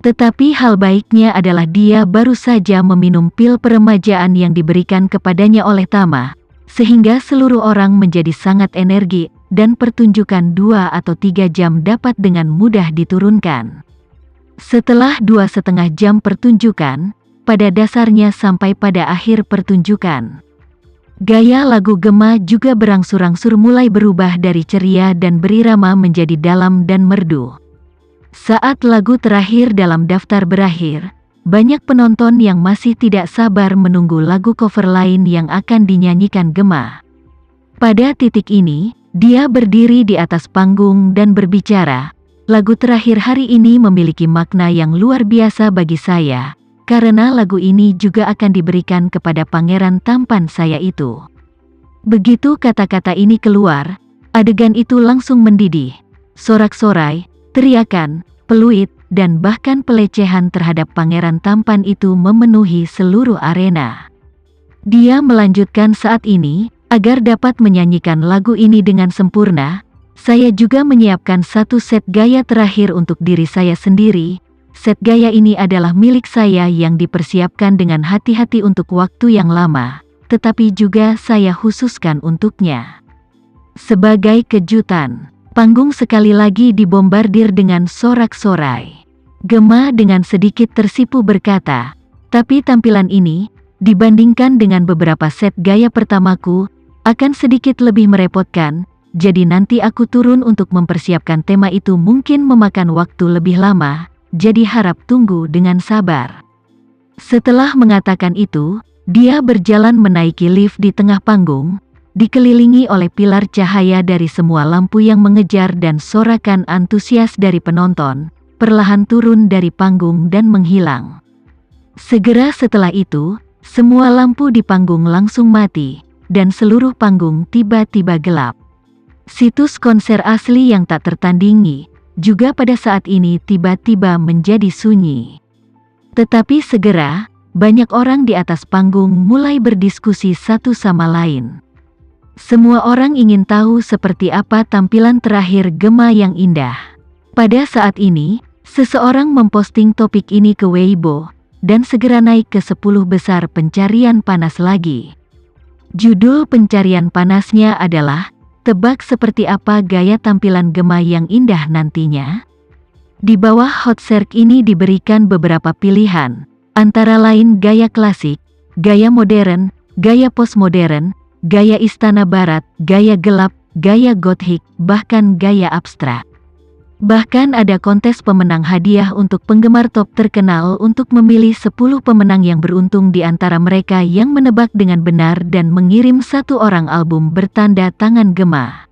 Tetapi hal baiknya adalah dia baru saja meminum pil peremajaan yang diberikan kepadanya oleh Tama, sehingga seluruh orang menjadi sangat energi, dan pertunjukan 2 atau 3 jam dapat dengan mudah diturunkan. Setelah 2,5 jam pertunjukan, pada dasarnya sampai pada akhir pertunjukan, gaya lagu Gema juga berangsur-angsur mulai berubah dari ceria dan berirama menjadi dalam dan merdu. Saat lagu terakhir dalam daftar berakhir, banyak penonton yang masih tidak sabar menunggu lagu cover lain yang akan dinyanyikan Gema. Pada titik ini, dia berdiri di atas panggung dan berbicara, "Lagu terakhir hari ini memiliki makna yang luar biasa bagi saya, karena lagu ini juga akan diberikan kepada pangeran tampan saya itu." Begitu kata-kata ini keluar, adegan itu langsung mendidih. Sorak-sorai, teriakan, peluit, dan bahkan pelecehan terhadap pangeran tampan itu memenuhi seluruh arena. Dia melanjutkan saat ini, agar dapat menyanyikan lagu ini dengan sempurna, saya juga menyiapkan satu set gaya terakhir untuk diri saya sendiri. Set gaya ini adalah milik saya yang dipersiapkan dengan hati-hati untuk waktu yang lama, tetapi juga saya khususkan untuknya. Sebagai kejutan, panggung sekali lagi dibombardir dengan sorak-sorai. Gema dengan sedikit tersipu berkata, "Tapi tampilan ini, dibandingkan dengan beberapa set gaya pertamaku, akan sedikit lebih merepotkan, jadi nanti aku turun untuk mempersiapkan tema itu mungkin memakan waktu lebih lama, jadi harap tunggu dengan sabar." Setelah mengatakan itu, dia berjalan menaiki lift di tengah panggung, dikelilingi oleh pilar cahaya dari semua lampu yang mengejar dan sorakan antusias dari penonton, perlahan turun dari panggung dan menghilang. Segera setelah itu, semua lampu di panggung langsung mati, dan seluruh panggung tiba-tiba gelap. Situs konser asli yang tak tertandingi, juga pada saat ini tiba-tiba menjadi sunyi. Tetapi segera, banyak orang di atas panggung mulai berdiskusi satu sama lain. Semua orang ingin tahu seperti apa tampilan terakhir Gema yang indah. Pada saat ini, seseorang memposting topik ini ke Weibo, dan segera naik ke 10 besar pencarian panas lagi. Judul pencarian panasnya adalah, "Tebak seperti apa gaya tampilan Gema yang indah nantinya?" Di bawah hot search ini diberikan beberapa pilihan, antara lain gaya klasik, gaya modern, gaya postmodern, gaya istana barat, gaya gelap, gaya gothik, bahkan gaya abstrak. Bahkan ada kontes pemenang hadiah untuk penggemar top terkenal untuk memilih 10 pemenang yang beruntung di antara mereka yang menebak dengan benar dan mengirim satu orang album bertanda tangan Gema.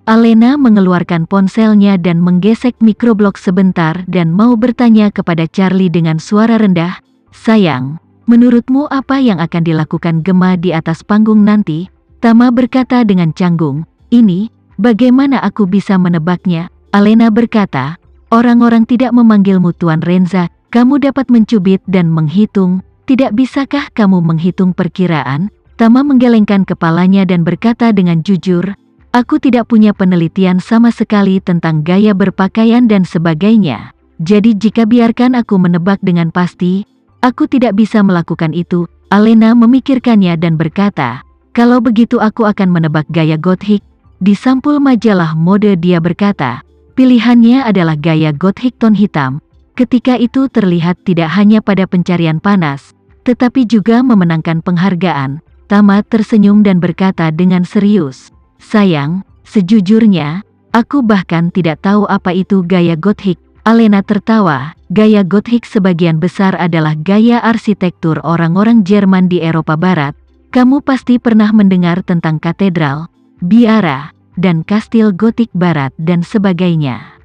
Alena mengeluarkan ponselnya dan menggesek mikroblok sebentar dan mau bertanya kepada Charlie dengan suara rendah, "Sayang, menurutmu apa yang akan dilakukan Gema di atas panggung nanti?" Tama berkata dengan canggung, "Ini, bagaimana aku bisa menebaknya?" Alena berkata, "Orang-orang tidak memanggilmu Tuan Renza, kamu dapat mencubit dan menghitung, tidak bisakah kamu menghitung perkiraan?" Tama menggelengkan kepalanya dan berkata dengan jujur, "Aku tidak punya penelitian sama sekali tentang gaya berpakaian dan sebagainya, jadi jika biarkan aku menebak dengan pasti, aku tidak bisa melakukan itu." Alena memikirkannya dan berkata, "Kalau begitu aku akan menebak gaya gothik." Di sampul majalah mode dia berkata, pilihannya adalah gaya gothik ton hitam. Ketika itu terlihat tidak hanya pada pencarian panas, tetapi juga memenangkan penghargaan. Tama tersenyum dan berkata dengan serius, "Sayang, sejujurnya, aku bahkan tidak tahu apa itu gaya gothik." Alena tertawa, gaya gothik sebagian besar adalah gaya arsitektur orang-orang Jerman di Eropa Barat. Kamu pasti pernah mendengar tentang katedral, biara, dan kastil gotik barat dan sebagainya.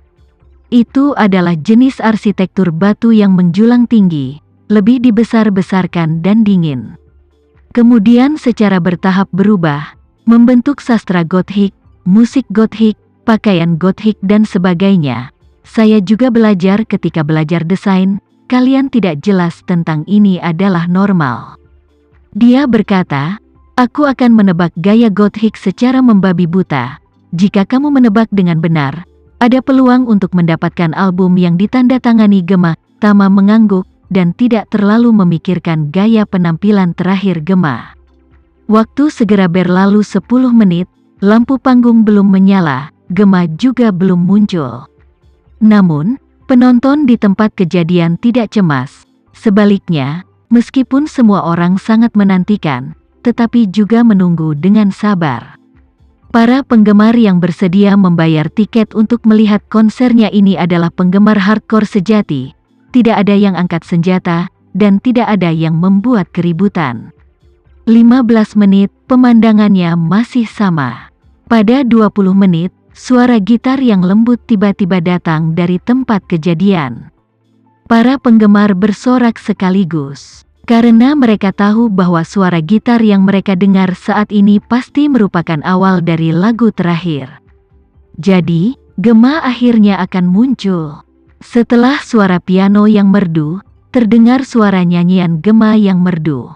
Itu adalah jenis arsitektur batu yang menjulang tinggi, lebih dibesar-besarkan dan dingin. Kemudian secara bertahap berubah, membentuk sastra gothik, musik gothik, pakaian gothik dan sebagainya. Saya juga belajar ketika belajar desain, kalian tidak jelas tentang ini adalah normal. Dia berkata, "Aku akan menebak gaya gothik secara membabi buta. Jika kamu menebak dengan benar, ada peluang untuk mendapatkan album yang ditandatangani Gema." Tama mengangguk dan tidak terlalu memikirkan gaya penampilan terakhir Gema. Waktu segera berlalu 10 menit, lampu panggung belum menyala, Gema juga belum muncul. Namun, penonton di tempat kejadian tidak cemas. Sebaliknya, meskipun semua orang sangat menantikan, tetapi juga menunggu dengan sabar. Para penggemar yang bersedia membayar tiket untuk melihat konsernya ini adalah penggemar hardcore sejati. Tidak ada yang angkat senjata, dan tidak ada yang membuat keributan. 15 menit, pemandangannya masih sama. Pada 20 menit, suara gitar yang lembut tiba-tiba datang dari tempat kejadian. Para penggemar bersorak sekaligus. Karena mereka tahu bahwa suara gitar yang mereka dengar saat ini pasti merupakan awal dari lagu terakhir. Jadi, Gema akhirnya akan muncul. Setelah suara piano yang merdu, terdengar suara nyanyian Gema yang merdu.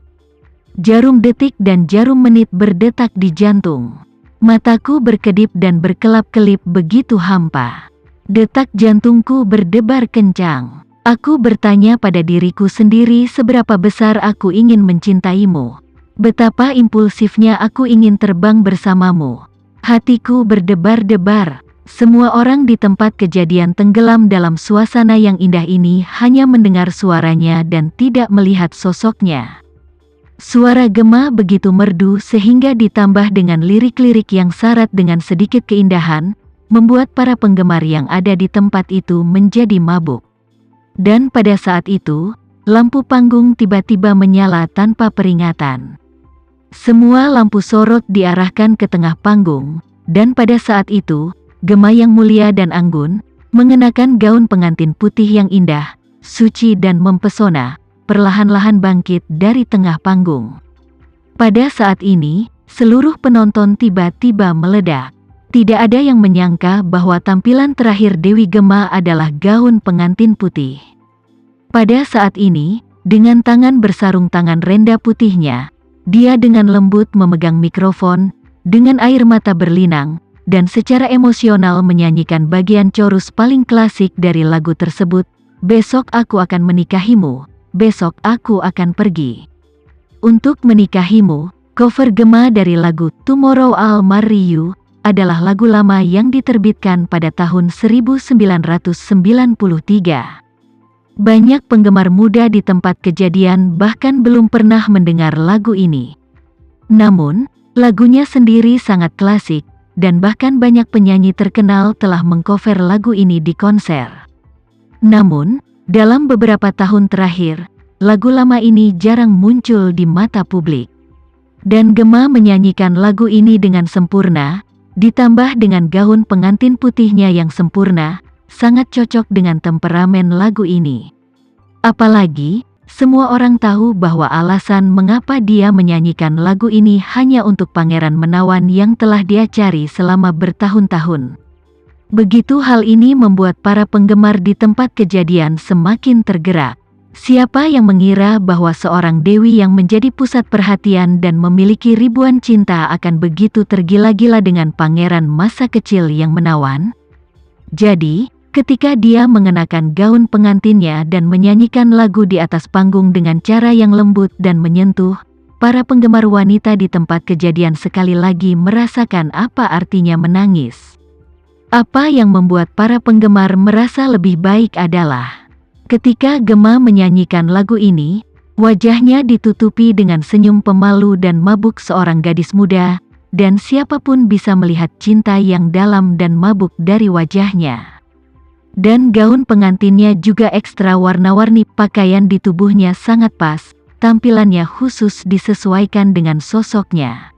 Jarum detik dan jarum menit berdetak di jantung. Mataku berkedip dan berkelap-kelip begitu hampa. Detak jantungku berdebar kencang. Aku bertanya pada diriku sendiri seberapa besar aku ingin mencintaimu. Betapa impulsifnya aku ingin terbang bersamamu. Hatiku berdebar-debar. Semua orang di tempat kejadian tenggelam dalam suasana yang indah ini hanya mendengar suaranya dan tidak melihat sosoknya. Suara Gema begitu merdu sehingga ditambah dengan lirik-lirik yang syarat dengan sedikit keindahan, membuat para penggemar yang ada di tempat itu menjadi mabuk. Dan pada saat itu, lampu panggung tiba-tiba menyala tanpa peringatan. Semua lampu sorot diarahkan ke tengah panggung, dan pada saat itu, Gema yang mulia dan anggun, mengenakan gaun pengantin putih yang indah, suci dan mempesona, perlahan-lahan bangkit dari tengah panggung. Pada saat ini, seluruh penonton tiba-tiba meledak. Tidak ada yang menyangka bahwa tampilan terakhir Dewi Gema adalah gaun pengantin putih. Pada saat ini, dengan tangan bersarung tangan renda putihnya, dia dengan lembut memegang mikrofon, dengan air mata berlinang, dan secara emosional menyanyikan bagian chorus paling klasik dari lagu tersebut, "Besok aku akan menikahimu, besok aku akan pergi." Untuk menikahimu, cover Gema dari lagu Tomorrow I'll Marry You, adalah lagu lama yang diterbitkan pada tahun 1993. Banyak penggemar muda di tempat kejadian bahkan belum pernah mendengar lagu ini. Namun, lagunya sendiri sangat klasik, dan bahkan banyak penyanyi terkenal telah mengcover lagu ini di konser. Namun, dalam beberapa tahun terakhir, lagu lama ini jarang muncul di mata publik. Dan Gema menyanyikan lagu ini dengan sempurna, ditambah dengan gaun pengantin putihnya yang sempurna, sangat cocok dengan temperamen lagu ini. Apalagi, semua orang tahu bahwa alasan mengapa dia menyanyikan lagu ini hanya untuk Pangeran Menawan yang telah dia cari selama bertahun-tahun. Begitu hal ini membuat para penggemar di tempat kejadian semakin tergerak. Siapa yang mengira bahwa seorang dewi yang menjadi pusat perhatian dan memiliki ribuan cinta akan begitu tergila-gila dengan pangeran masa kecil yang menawan? Jadi, ketika dia mengenakan gaun pengantinnya dan menyanyikan lagu di atas panggung dengan cara yang lembut dan menyentuh, para penggemar wanita di tempat kejadian sekali lagi merasakan apa artinya menangis. Apa yang membuat para penggemar merasa lebih baik adalah ketika Gema menyanyikan lagu ini, wajahnya ditutupi dengan senyum pemalu dan mabuk seorang gadis muda, dan siapapun bisa melihat cinta yang dalam dan mabuk dari wajahnya. Dan gaun pengantinnya juga ekstra warna-warni, pakaian di tubuhnya sangat pas, tampilannya khusus disesuaikan dengan sosoknya.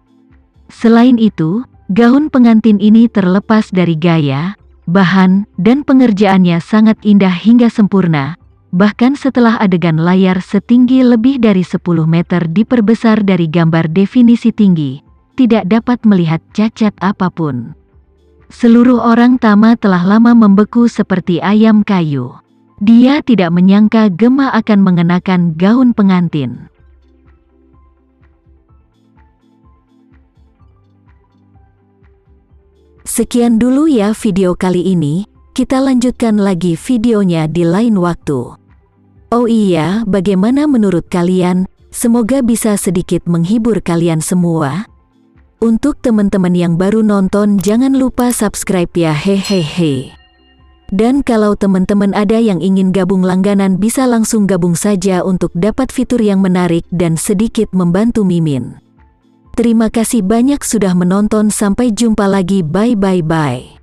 Selain itu, gaun pengantin ini terlepas dari gaya, bahan, dan pengerjaannya sangat indah hingga sempurna. Bahkan setelah adegan layar setinggi lebih dari 10 meter diperbesar dari gambar definisi tinggi, tidak dapat melihat cacat apapun. Seluruh orang Tama telah lama membeku seperti ayam kayu. Dia tidak menyangka Gema akan mengenakan gaun pengantin. Sekian dulu ya video kali ini, kita lanjutkan lagi videonya di lain waktu. Oh iya, bagaimana menurut kalian? Semoga bisa sedikit menghibur kalian semua. Untuk teman-teman yang baru nonton, jangan lupa subscribe ya, hehehe. Dan kalau teman-teman ada yang ingin gabung langganan, bisa langsung gabung saja untuk dapat fitur yang menarik dan sedikit membantu Mimin. Terima kasih banyak sudah menonton, sampai jumpa lagi, bye bye bye.